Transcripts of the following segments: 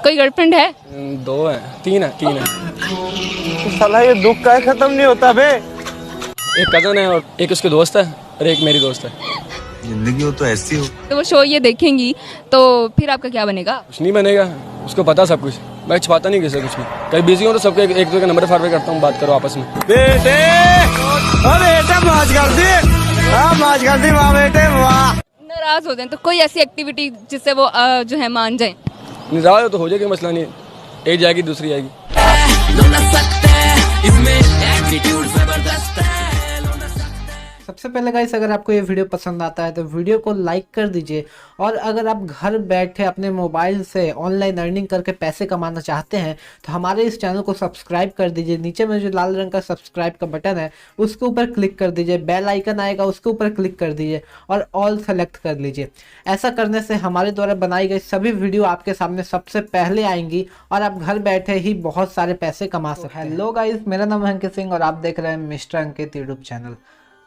कोई गर्लफ्रेंड है? 2 है, 3 है, 3 है। तो साला ये दुख का खत्म नहीं होता बे। एक कज़न है और एक उसके दोस्त है और एक मेरी दोस्त है। जिंदगी हो तो ऐसी हो। तो वो शो ये देखेंगी तो फिर आपका क्या बनेगा? कुछ नहीं बनेगा, उसको पता सब कुछ। मैं छुपाता नहीं किसी कुछ भी। कहीं बिजी हूँ तो सबके एक दूसरे का नंबर फॉरवर्ड करता हूँ, बात करो आपस में। बेटे मौज कर दी, मौज कर दी वाह बेटे वाह। नाराज हो जाए तो कोई ऐसी एक्टिविटी जिससे वो जो है मान जाए। निराश तो हो जाएगी, मसला नहीं। एक जाएगी दूसरी आएगी। सबसे पहले गाइस, अगर आपको ये वीडियो पसंद आता है तो वीडियो को लाइक कर दीजिए। और अगर आप घर बैठे अपने मोबाइल से ऑनलाइन अर्निंग करके पैसे कमाना चाहते हैं तो हमारे इस चैनल को सब्सक्राइब कर दीजिए। नीचे में जो लाल रंग का सब्सक्राइब का बटन है उसके ऊपर क्लिक कर दीजिए, बेल आइकन आएगा उसके ऊपर क्लिक कर दीजिए और ऑल सेलेक्ट कर लीजिए। ऐसा करने से हमारे द्वारा बनाई गई सभी वीडियो आपके सामने सबसे पहले आएंगी और आप घर बैठे ही बहुत सारे पैसे कमा सकते हैं। हेलो गाइस, मेरा नाम है अंकित सिंह और आप देख रहे हैं मिस्टर अंकित यूट्यूब चैनल।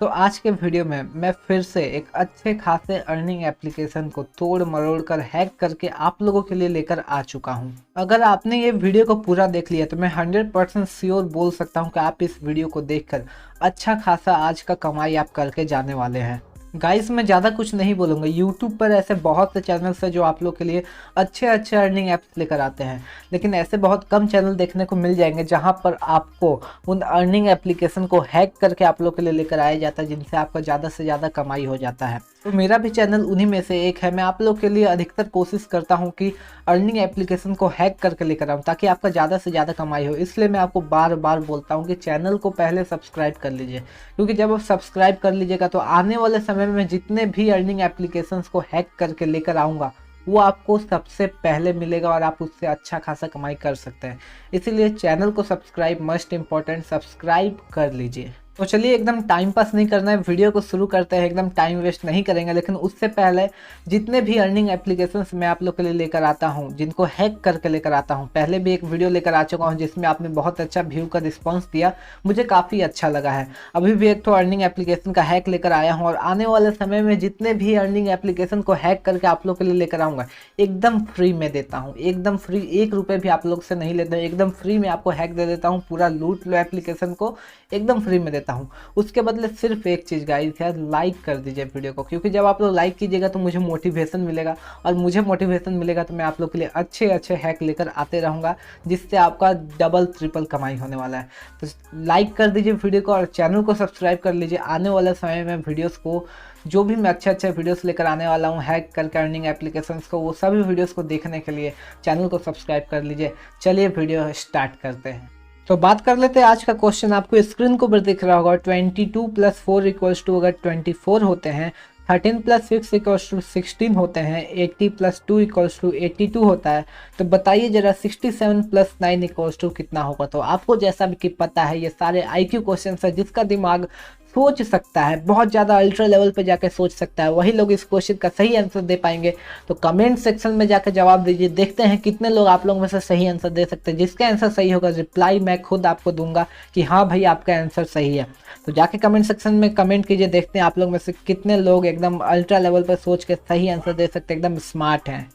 तो आज के वीडियो में मैं फिर से एक अच्छे खासे अर्निंग एप्लीकेशन को तोड़ मरोड़ कर हैक करके आप लोगों के लिए लेकर आ चुका हूं। अगर आपने ये वीडियो को पूरा देख लिया तो मैं 100% श्योर बोल सकता हूं कि आप इस वीडियो को देखकर अच्छा खासा आज का कमाई आप करके जाने वाले हैं। गाइस, मैं ज़्यादा कुछ नहीं बोलूँगा। यूट्यूब पर ऐसे बहुत से चैनल्स हैं जो आप लोग के लिए अच्छे अच्छे अर्निंग ऐप्स लेकर आते हैं, लेकिन ऐसे बहुत कम चैनल देखने को मिल जाएंगे जहां पर आपको उन अर्निंग एप्लीकेशन को हैक करके आप लोग के लिए लेकर आया जाता है, जिनसे आपका ज़्यादा से ज़्यादा कमाई हो जाता है। तो मेरा भी चैनल उन्हीं में से एक है। मैं आप लोग के लिए अधिकतर कोशिश करता हूँ कि अर्निंग एप्लीकेशन को हैक करके लेकर आऊँ ताकि आपका ज़्यादा से ज़्यादा कमाई हो। इसलिए मैं आपको बार बार बोलता हूँ कि चैनल को पहले सब्सक्राइब कर लीजिए, क्योंकि जब आप सब्सक्राइब कर लीजिएगा तो आने वाले समय में जितने भी अर्निंग एप्लीकेशंस को हैक करके लेकर आऊँगा वो आपको सबसे पहले मिलेगा और आप उससे अच्छा खासा कमाई कर सकते हैं। इसीलिए चैनल को सब्सक्राइब मस्ट इम्पॉर्टेंट, सब्सक्राइब कर लीजिए। तो चलिए, एकदम टाइम पास नहीं करना है, वीडियो को शुरू करते हैं। एकदम टाइम वेस्ट नहीं करेंगे, लेकिन उससे पहले जितने भी अर्निंग एप्लीकेशंस मैं आप लोग के लिए लेकर आता हूं, जिनको हैक करके लेकर आता हूं, पहले भी एक वीडियो लेकर आ चुका हूं जिसमें आपने बहुत अच्छा व्यू का रिस्पांस दिया, मुझे काफ़ी अच्छा लगा है। अभी भी एक तो अर्निंग एप्लीकेशन का हैक लेकर आया हूँ और आने वाले समय में जितने भी अर्निंग एप्लीकेशन को हैक करके आप लोग के लिए लेकर आऊँगा एकदम फ्री में देता हूँ। एकदम फ्री, 1 रुपये भी आप लोग से नहीं लेता हूँ, एकदम फ्री में आपको हैक दे देता हूँ। पूरा लूट लो एप्लीकेशन को, एकदम फ्री में देता हूँ। उसके बदले सिर्फ एक चीज़ गाइस है, लाइक कर दीजिए वीडियो को, क्योंकि जब आप लोग लाइक कीजिएगा तो मुझे मोटिवेशन मिलेगा और मुझे मोटिवेशन मिलेगा तो मैं आप लोग के लिए अच्छे अच्छे हैक लेकर आते रहूँगा, जिससे आपका डबल ट्रिपल कमाई होने वाला है। तो लाइक कर दीजिए वीडियो को और चैनल को सब्सक्राइब कर लीजिए। आने वाले समय में वीडियोस को, जो भी मैं अच्छे अच्छे वीडियोस लेकर आने वाला हूँ हैक करके अर्निंग एप्लीकेशंस को, वो सभी वीडियोस को देखने के लिए चैनल को सब्सक्राइब कर लीजिए। चलिए वीडियो स्टार्ट करते हैं। तो बात कर लेते हैं आज का क्वेश्चन। आपको स्क्रीन को ऊपर दिख रहा होगा 22 + 4 = अगर 24 होते हैं, 13 + 6 = 16 होते हैं, 80 + 2 = 82 होता है, तो बताइए जरा 67 + 9 = कितना होगा। तो आपको जैसा भी कि पता है ये सारे IQ क्वेश्चन है, जिसका दिमाग सोच सकता है, बहुत ज़्यादा अल्ट्रा लेवल पे जाकर सोच सकता है, वही लोग इस क्वेश्चन का सही आंसर दे पाएंगे। तो कमेंट सेक्शन में जाकर जवाब दीजिए, देखते हैं कितने लोग आप लोगों में से सही आंसर दे सकते हैं। जिसका आंसर सही होगा रिप्लाई मैं खुद आपको दूंगा कि हाँ भाई आपका आंसर सही है। तो जाके कमेंट सेक्शन में कमेंट कीजिए, देखते हैं आप लोग में से कितने लोग एकदम अल्ट्रा लेवल पर सोच के सही आंसर दे सकते हैं, एकदम स्मार्ट हैं।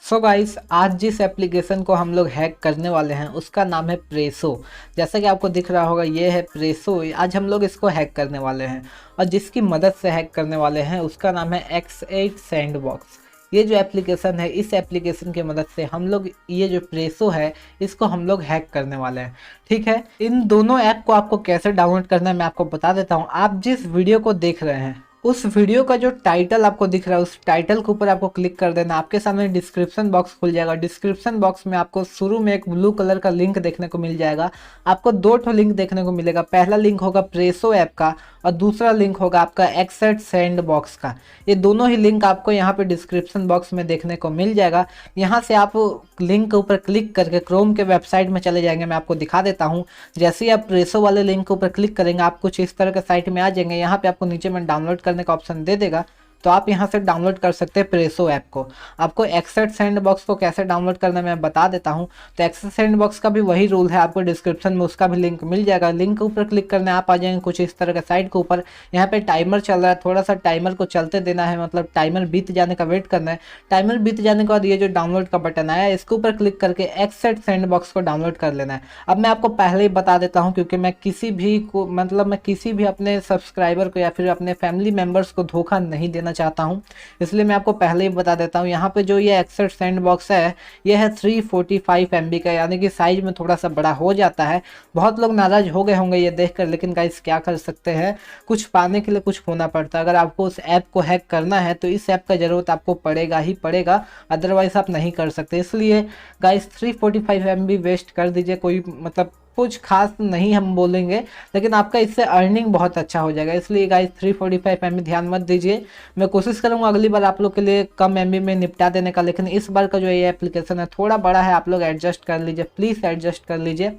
सो गाइस, आज जिस एप्लीकेशन को हम लोग हैक करने वाले हैं उसका नाम है प्रेसो। जैसा कि आपको दिख रहा होगा ये है प्रेसो। आज हम लोग इसको हैक करने वाले हैं और जिसकी मदद से हैक करने वाले हैं उसका नाम है X8 सैंडबॉक्स। ये जो एप्लीकेशन है, इस एप्लीकेशन की मदद से हम लोग ये जो प्रेसो है इसको हम लोग हैक करने वाले हैं। ठीक है, इन दोनों ऐप को आपको कैसे डाउनलोड करना है मैं आपको बता देता हूँ। आप जिस वीडियो को देख रहे हैं उस वीडियो का जो टाइटल आपको दिख रहा है उस टाइटल के ऊपर आपको क्लिक कर देना। आपके सामने डिस्क्रिप्शन बॉक्स खुल जाएगा। डिस्क्रिप्शन बॉक्स में आपको शुरू में एक ब्लू कलर का लिंक देखने को मिल जाएगा। आपको 2 लिंक देखने को मिलेगा। पहला लिंक होगा प्रेसो ऐप का और दूसरा लिंक होगा आपका X8 सैंडबॉक्स का। ये दोनों ही लिंक आपको यहाँ पे डिस्क्रिप्शन बॉक्स में देखने को मिल जाएगा। यहाँ से आप लिंक के ऊपर क्लिक करके क्रोम के वेबसाइट में चले जाएंगे। मैं आपको दिखा देता हूँ। जैसे ही आप प्रेसो वाले लिंक के ऊपर क्लिक करेंगे आप कुछ इस तरह के साइट में आ जाएंगे। यहाँ पे आपको नीचे में डाउनलोड करने का ऑप्शन दे देगा। तो आप यहाँ से डाउनलोड कर सकते हैं प्रेसो ऐप को। आपको एक्सेट सैंडबॉक्स को कैसे डाउनलोड करना मैं बता देता हूँ। तो एक्सेट सैंडबॉक्स का भी वही रूल है, आपको डिस्क्रिप्शन में उसका भी लिंक मिल जाएगा। लिंक के ऊपर क्लिक करना है, आप आ जाएंगे कुछ इस तरह के साइट के ऊपर। यहाँ पे टाइमर चल रहा है, थोड़ा सा टाइमर को चलते देना है, मतलब टाइमर बीत जाने का वेट करना है। टाइमर बीत जाने के बाद ये जो डाउनलोड का बटन आया है इसके ऊपर क्लिक करके एक्सेट सैंडबॉक्स को डाउनलोड कर लेना है। अब मैं आपको पहले ही बता देता हूँ क्योंकि मैं किसी भी को मतलब मैं किसी भी अपने सब्सक्राइबर को या फिर अपने फैमिली मेम्बर्स को धोखा नहीं देना चाहता हूँ, इसलिए मैं आपको पहले ही बता देता हूँ। यहाँ पे जो ये एक्सेट सैंडबॉक्स है ये है 345 MB का, यानी कि साइज में थोड़ा सा बड़ा हो जाता है। बहुत लोग नाराज हो गए होंगे ये देखकर, लेकिन गाइस क्या कर सकते हैं, कुछ पाने के लिए कुछ खोना पड़ता है। अगर आपको उस ऐप को हैक करना है तो इस ऐप का ज़रूरत आपको पड़ेगा ही पड़ेगा, अदरवाइज आप नहीं कर सकते। इसलिए गाइस 345 MB वेस्ट कर दीजिए, कोई मतलब कुछ खास नहीं हम बोलेंगे, लेकिन आपका इससे अर्निंग बहुत अच्छा हो जाएगा। इसलिए गाइस 345 MB ध्यान मत दीजिए। मैं कोशिश करूंगा अगली बार आप लोग के लिए कम MB में निपटा देने का, लेकिन इस बार का जो ये एप्लीकेशन है थोड़ा बड़ा है, आप लोग एडजस्ट कर लीजिए, प्लीज़ एडजस्ट कर लीजिए।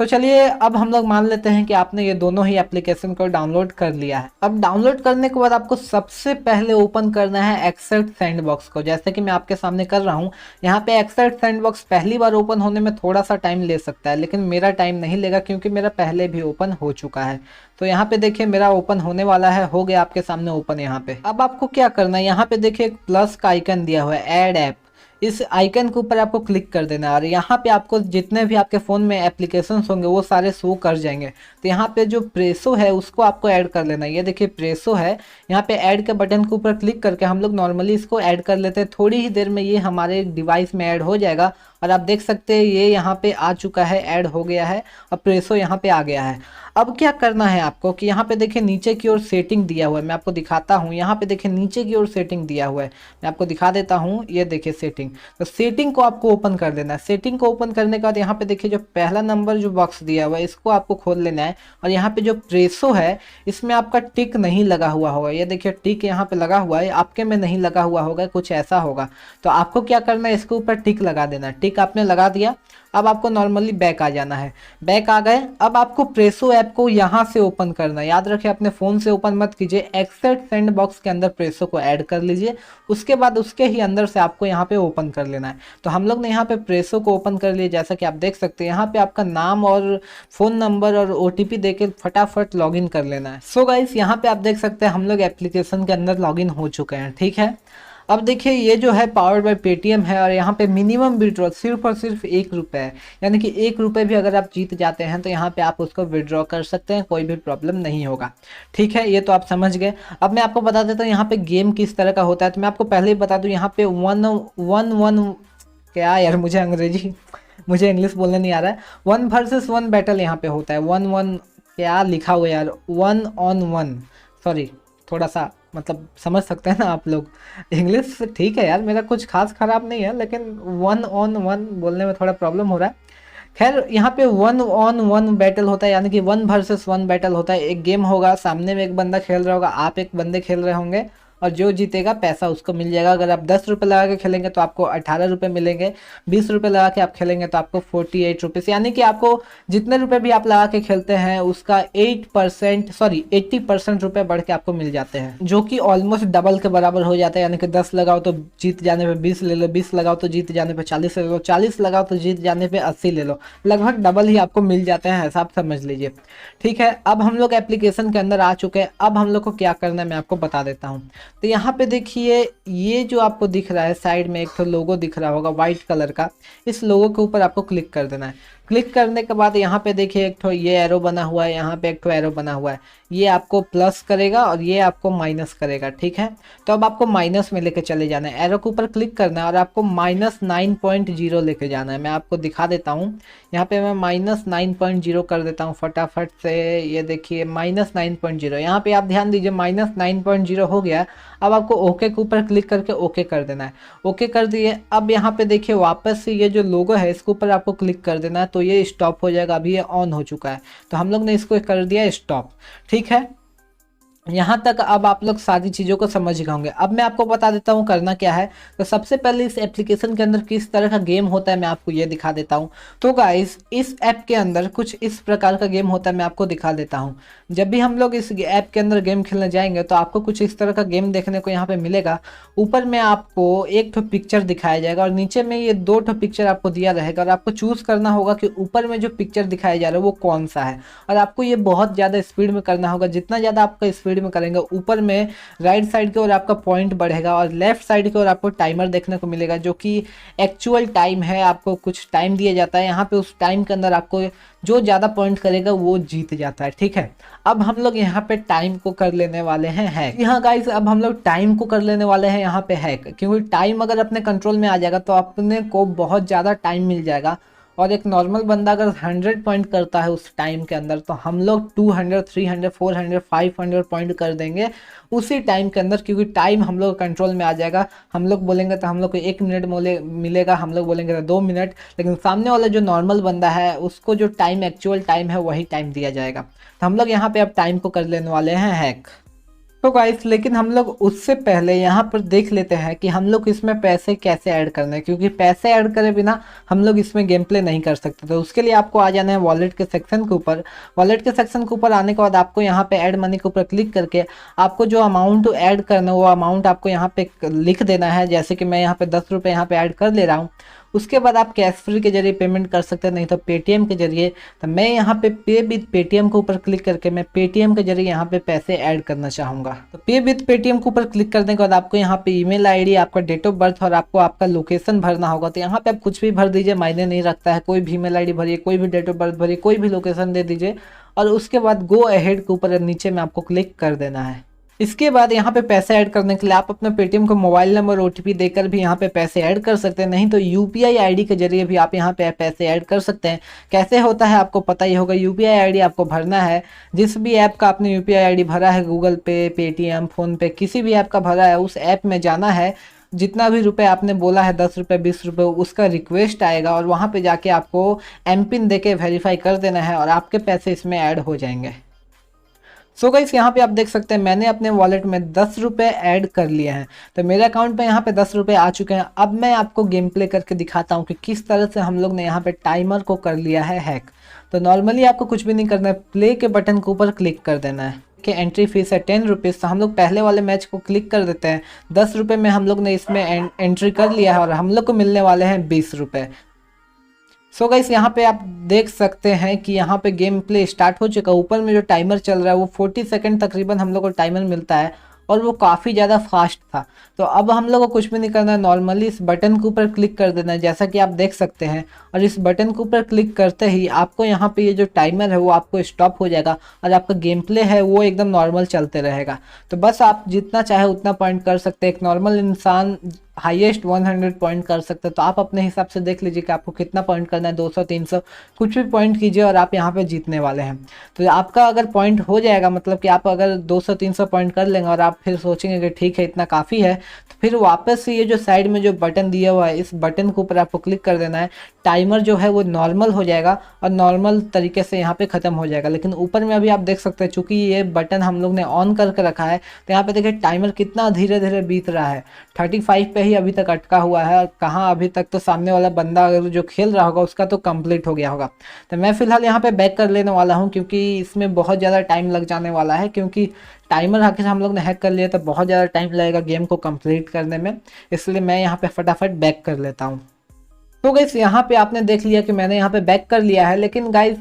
तो चलिए अब हम लोग मान लेते हैं कि आपने ये दोनों ही एप्लीकेशन को डाउनलोड कर लिया है। अब डाउनलोड करने के बाद आपको सबसे पहले ओपन करना है एक्सेट सैंडबॉक्स को, जैसे कि मैं आपके सामने कर रहा हूँ। यहाँ पे एक्सेट सैंडबॉक्स पहली बार ओपन होने में थोड़ा सा टाइम ले सकता है, लेकिन मेरा टाइम नहीं लेगा क्योंकि मेरा पहले भी ओपन हो चुका है। तो यहाँ पे देखिए मेरा ओपन होने वाला है, हो गया आपके सामने ओपन। यहाँ पे अब आपको क्या करना है, यहाँ पे देखिए एक प्लस का आइकन दिया हुआ है, ऐड ऐप। इस आइकन के ऊपर आपको क्लिक कर देना है और यहाँ पे आपको जितने भी आपके फ़ोन में एप्लीकेशंस होंगे वो सारे शो कर जाएंगे। तो यहाँ पे जो प्रेसो है उसको आपको ऐड कर लेना है। ये देखिए प्रेसो है, यहाँ पे ऐड के बटन के ऊपर क्लिक करके हम लोग नॉर्मली इसको ऐड कर लेते हैं। थोड़ी ही देर में ये हमारे डिवाइस में ऐड हो जाएगा और आप देख सकते हैं ये यहाँ पे आ चुका है, ऐड हो गया है और प्रेसो यहाँ पे आ गया है। अब क्या करना है आपको कि यहाँ पे देखिए नीचे की ओर सेटिंग दिया हुआ है, मैं आपको दिखाता हूँ। यहाँ पे देखिए नीचे की ओर सेटिंग दिया हुआ है, मैं आपको दिखा देता हूँ। ये देखिए सेटिंग, तो सेटिंग को आपको ओपन कर देना है। सेटिंग को ओपन करने के बाद यहाँ पे देखिए जो पहला नंबर जो बॉक्स दिया हुआ है इसको आपको खोल लेना है और यहाँ पे जो प्रेसो है इसमें आपका टिक नहीं लगा हुआ होगा। ये देखिए टिक यहाँ पे लगा हुआ है, आपके में नहीं लगा हुआ होगा, कुछ ऐसा होगा। तो आपको क्या करना है, इसके ऊपर टिक लगा देना है। टिक आपने लगा दिया, अब आपको नॉर्मली बैक आ जाना है। बैक आ गए, अब आपको प्रेसो ऐप को यहाँ से ओपन करना है। याद रखिए अपने फ़ोन से ओपन मत कीजिए, एक्सेट सैंडबॉक्स के अंदर प्रेसो को ऐड कर लीजिए, उसके बाद उसके ही अंदर से आपको यहाँ पे ओपन कर लेना है। तो हम लोग ने यहाँ पे प्रेसो को ओपन कर लिया, जैसा कि आप देख सकते हैं। यहाँ पे आपका नाम और फ़ोन नंबर और OTP देके फटाफट लॉगिन कर लेना है। सो गाइस यहाँ पे आप देख सकते हैं हम लोग एप्लीकेशन के अंदर लॉगिन हो चुके हैं, ठीक है। अब देखिए ये जो है पावर्ड बाय पेटीएम है और यहाँ पे मिनिमम विड्रॉ सिर्फ और सिर्फ 1 रुपये है, यानी कि 1 रुपये भी अगर आप जीत जाते हैं तो यहाँ पे आप उसको विड्रॉ कर सकते हैं, कोई भी प्रॉब्लम नहीं होगा, ठीक है। ये तो आप समझ गए। अब मैं आपको बता देता हूँ यहाँ पे गेम किस तरह का होता है। तो मैं आपको पहले ही बता दूँ, यहाँ पे क्या यार, मुझे इंग्लिश बोलने नहीं आ रहा है। 1 वर्सेस 1 बैटल यहाँ पे होता है। 1 क्या लिखा हुआ है यार, 1 on 1, सॉरी थोड़ा सा मतलब समझ सकते हैं ना आप लोग इंग्लिश, ठीक है यार मेरा कुछ खास खराब नहीं है, लेकिन 1 on 1 बोलने में थोड़ा प्रॉब्लम हो रहा है। खैर यहाँ पे 1 on 1 बैटल होता है, यानी कि 1 वर्सेस 1 बैटल होता है। एक गेम होगा, सामने में एक बंदा खेल रहा होगा, आप एक बंदे खेल रहे होंगे और जो जीतेगा पैसा उसको मिल जाएगा। अगर आप 10 रुपये लगा के खेलेंगे तो आपको 18 रुपये मिलेंगे, 20 रुपये लगा के आप खेलेंगे तो आपको 48 रुपीज़, यानी कि आपको जितने रुपए भी आप लगा के खेलते हैं उसका 80% रुपये बढ़ के आपको मिल जाते हैं, जो कि ऑलमोस्ट डबल के बराबर हो जाता है। यानी कि 10 लगाओ तो जीत जाने पे 20 ले लो, 20 लगाओ तो जीत जाने पे 40 ले लो, 40 लगाओ तो जीत जाने पे 80 ले लो, लगभग डबल ही आपको मिल जाते हैं, ऐसा आप समझ लीजिए, ठीक है। अब हम लोग एप्लीकेशन के अंदर आ चुके हैं। अब हम लोग को क्या करना है मैं आपको बता देता हूँ। तो यहाँ पे देखिए ये जो आपको दिख रहा है साइड में एक तो लोगो दिख रहा होगा वाइट कलर का, इस लोगो के ऊपर आपको क्लिक कर देना है। क्लिक करने के बाद यहाँ पे देखिए एक तो ये एरो बना हुआ है, यहाँ पे एक तो एरो बना हुआ है, ये आपको प्लस करेगा और ये आपको माइनस करेगा, ठीक है। तो अब आपको माइनस में लेके चले जाना है, एरो के ऊपर क्लिक करना है और आपको -9.0 लेके जाना है। मैं आपको दिखा देता हूँ, यहाँ पे मैं -9.0 कर देता हूँ फटाफट से। ये देखिए -9.0, यहाँ पे आप ध्यान दीजिए -9.0 हो गया। अब आपको ओके के ऊपर क्लिक करके ओके कर देना है। ओके कर दिए। अब यहाँ पे देखिए वापस से ये जो लोगो है इसके ऊपर आपको क्लिक कर देना है, तो ये स्टॉप हो जाएगा। अभी ये ऑन हो चुका है तो हम लोग ने इसको कर दिया स्टॉप, ठीक है। यहाँ तक अब आप लोग सारी चीज़ों को समझ गए होंगे। अब मैं आपको बता देता हूँ करना क्या है। तो सबसे पहले इस एप्लीकेशन के अंदर किस तरह का गेम होता है मैं आपको ये दिखा देता हूँ। तो गाइस इस ऐप के अंदर कुछ इस प्रकार का गेम होता है, मैं आपको दिखा देता हूँ। जब भी हम लोग इस ऐप के अंदर गेम खेलने जाएंगे तो आपको कुछ इस तरह का गेम देखने को यहाँ पे मिलेगा। ऊपर में आपको एक ठो पिक्चर दिखाया जाएगा और नीचे में ये दो ठो पिक्चर आपको दिया रहेगा और आपको चूज करना होगा कि ऊपर में जो पिक्चर दिखाया जा रहा है वो कौन सा है। और आपको ये बहुत ज़्यादा स्पीड में करना होगा। जितना ज़्यादा आपका स्पीड में करेंगे ऊपर में राइट साइड की ओर आपका पॉइंट बढ़ेगा और लेफ्ट साइड की ओर आपको टाइमर देखने को मिलेगा जो कि एक्चुअल टाइम है। आपको कुछ टाइम दिया जाता है यहाँ पे, उस टाइम के अंदर आपको जो ज़्यादा पॉइंट करेगा वो जीत जाता है। ठीक है, अब हम लोग यहाँ पे टाइम को कर लेने वाले हैं हैक। यहाँ गाइस अब हम लोग टाइम को कर लेने वाले हैं यहाँ पे हैक, क्योंकि टाइम अगर अपने कंट्रोल में आ जाएगा तो अपने को बहुत ज़्यादा टाइम मिल जाएगा। और एक नॉर्मल बंदा अगर 100 पॉइंट करता है उस टाइम के अंदर तो हम लोग 200, 300, 400, 500 पॉइंट कर देंगे उसी टाइम के अंदर, क्योंकि टाइम हम लोग कंट्रोल में आ जाएगा। हम लोग बोलेंगे तो हम लोग को 1 मिनट मिलेगा, हम लोग बोलेंगे तो 2 मिनट, लेकिन सामने वाला जो नॉर्मल बंदा है उसको जो टाइम एक्चुअल टाइम है वही टाइम दिया जाएगा। तो हम लोग यहाँ पे अब टाइम को कर लेने वाले हैं हैक। तो गाइस लेकिन हम लोग उससे पहले यहाँ पर देख लेते हैं कि हम लोग इसमें पैसे कैसे ऐड करने हैं, क्योंकि पैसे ऐड करे बिना हम लोग इसमें गेम प्ले नहीं कर सकते। तो उसके लिए आपको आ जाना है वॉलेट के सेक्शन के ऊपर। वॉलेट के सेक्शन के ऊपर आने के बाद आपको यहाँ पे ऐड मनी के ऊपर क्लिक करके आपको जो अमाउंट ऐड करना है वो अमाउंट आपको यहाँ पे लिख देना है। जैसे कि मैं यहाँ पे 10 रुपये यहाँ पे ऐड कर ले रहा हूँ। उसके बाद आप कैश फ्री के जरिए पेमेंट कर सकते हैं, नहीं तो पेटीएम के जरिए। तो मैं यहाँ पे पे विद पेटीएम के ऊपर क्लिक करके मैं पेटीएम के जरिए यहाँ पे पैसे ऐड करना चाहूँगा। तो पे विद पेटीएम के ऊपर क्लिक करने के बाद आपको यहाँ पे ईमेल आईडी, आपका डेट ऑफ बर्थ और आपको आपका लोकेशन भरना होगा। तो यहाँ पे आप कुछ भी भर दीजिए, मायने नहीं रखता है। कोई भी ईमेल आईडी भरिए, कोई भी डेट ऑफ बर्थ भरिए, कोई भी लोकेशन दे दीजिए और उसके बाद गो अहेड के ऊपर नीचे में आपको क्लिक कर देना है। इसके बाद यहाँ पे पैसे ऐड करने के लिए आप अपने पेटीएम को मोबाइल नंबर ओटीपी देकर भी यहाँ पे पैसे ऐड कर सकते हैं, नहीं तो यूपीआई आईडी के जरिए भी आप यहाँ पे पैसे ऐड कर सकते हैं। कैसे होता है आपको पता ही होगा। यूपीआई आईडी आपको भरना है, जिस भी ऐप का आपने यूपीआई आईडी भरा है, गूगल पे, पेटीएम, फोन पे, किसी भी ऐप का भरा है, उस ऐप में जाना है। जितना भी रुपए आपने बोला है 10 रुपये 20 रुपये, उसका रिक्वेस्ट आएगा और वहाँ पे जाके आपको एमपिन दे के वेरीफाई कर देना है और आपके पैसे इसमें ऐड हो जाएंगे। सो गाइस यहाँ पे आप देख सकते हैं मैंने अपने वॉलेट में 10 रुपये ऐड कर लिए हैं। तो मेरे अकाउंट पे यहाँ पे 10 रुपये आ चुके हैं। अब मैं आपको गेम प्ले करके दिखाता हूँ कि किस तरह से हम लोग ने यहाँ पे टाइमर को कर लिया है हैक। तो नॉर्मली आपको कुछ भी नहीं करना है, प्ले के बटन के ऊपर क्लिक कर देना है कि एंट्री फीस है 10 रुपीज़। तो हम लोग पहले वाले मैच को क्लिक कर देते हैं। 10 रुपये में हम लोग ने इसमें एंट्री कर लिया है और हम लोग को मिलने वाले हैं 20 रुपये। सो गाइस यहाँ पे आप देख सकते हैं कि यहाँ पे गेम प्ले स्टार्ट हो चुका है। ऊपर में जो टाइमर चल रहा है वो 40 सेकंड तकरीबन हम लोग को टाइमर मिलता है और वो काफ़ी ज़्यादा फास्ट था। तो अब हम लोग को कुछ भी नहीं करना है, नॉर्मली इस बटन के ऊपर क्लिक कर देना है जैसा कि आप देख सकते हैं। और इस बटन के ऊपर क्लिक करते ही आपको यहाँ पे ये जो टाइमर है वो आपको स्टॉप हो जाएगा और आपका गेम प्ले है वो एकदम नॉर्मल चलते रहेगा। तो बस आप जितना चाहे उतना पॉइंट कर सकते हैं। एक नॉर्मल इंसान हाईएस्ट 100 पॉइंट कर सकते हैं। तो आप अपने हिसाब से देख लीजिए कि आपको कितना पॉइंट करना है, 200, 300, कुछ भी पॉइंट कीजिए और आप यहाँ पे जीतने वाले हैं। तो आपका अगर पॉइंट हो जाएगा, मतलब कि आप अगर 200-300 पॉइंट कर लेंगे और आप फिर सोचेंगे कि ठीक है इतना काफ़ी है, तो फिर वापस से ये जो साइड में जो बटन दिया हुआ है इस बटन के ऊपर आपको क्लिक कर देना है। टाइमर जो है वो नॉर्मल हो जाएगा और नॉर्मल तरीके से यहाँ पे ख़त्म हो जाएगा। लेकिन ऊपर में अभी आप देख सकते हैं चूँकि ये बटन हम लोग ने ऑन करके रखा है तो यहाँ पे देखिए टाइमर कितना धीरे धीरे बीत रहा है। 35 पे ही अभी तक अटका हुआ है और कहाँ अभी तक तो सामने वाला बंदा अगर जो खेल रहा होगा उसका तो कंप्लीट हो गया होगा। तो मैं फिलहाल यहाँ पे बैक कर लेने वाला हूँ क्योंकि इसमें बहुत ज़्यादा टाइम लग जाने वाला है, क्योंकि टाइमर आखिर हम लोग ने हैक कर लिया तो बहुत ज़्यादा टाइम लगेगा गेम को कंप्लीट करने में, इसलिए मैं यहाँ पे फटाफट बैक कर लेता हूँ। तो गाइस यहाँ पे आपने देख लिया कि मैंने यहाँ पे बैक कर लिया है, लेकिन गाइस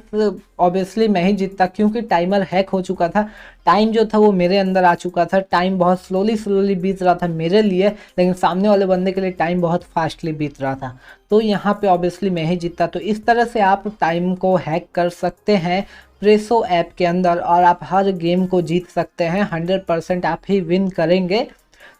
ऑब्वियसली मैं ही जीतता क्योंकि टाइमर हैक हो चुका था। टाइम जो था वो मेरे अंदर आ चुका था। टाइम बहुत स्लोली बीत रहा था मेरे लिए, लेकिन सामने वाले बंदे के लिए टाइम बहुत फास्टली बीत रहा था। तो यहाँ पे ऑब्वियसली मैं ही जीतता। तो इस तरह से आप टाइम को हैक कर सकते हैं प्रेसो ऐप के अंदर और आप हर गेम को जीत सकते हैं। 100% आप ही विन करेंगे।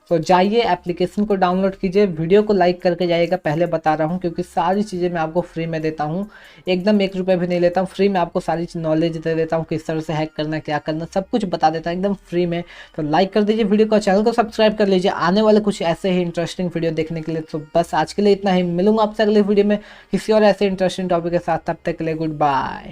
तो जाइए एप्लीकेशन को डाउनलोड कीजिए, वीडियो को लाइक करके जाइएगा। पहले बता रहा हूँ क्योंकि सारी चीज़ें मैं आपको फ्री में देता हूँ, एकदम 1 रुपये भी नहीं लेता हूँ। फ्री में आपको सारी नॉलेज दे देता हूँ, किस तरह से हैक करना, क्या करना, सब कुछ बता देता हूँ एकदम फ्री में। तो लाइक कर दीजिए वीडियो को, चैनल को सब्सक्राइब कर लीजिए आने वाले कुछ ऐसे ही इंटरेस्टिंग वीडियो देखने के लिए। तो बस आज के लिए इतना ही, मिलूंगा आपसे अगले वीडियो में किसी और ऐसे इंटरेस्टिंग टॉपिक के साथ। तब तक के लिए गुड बाय।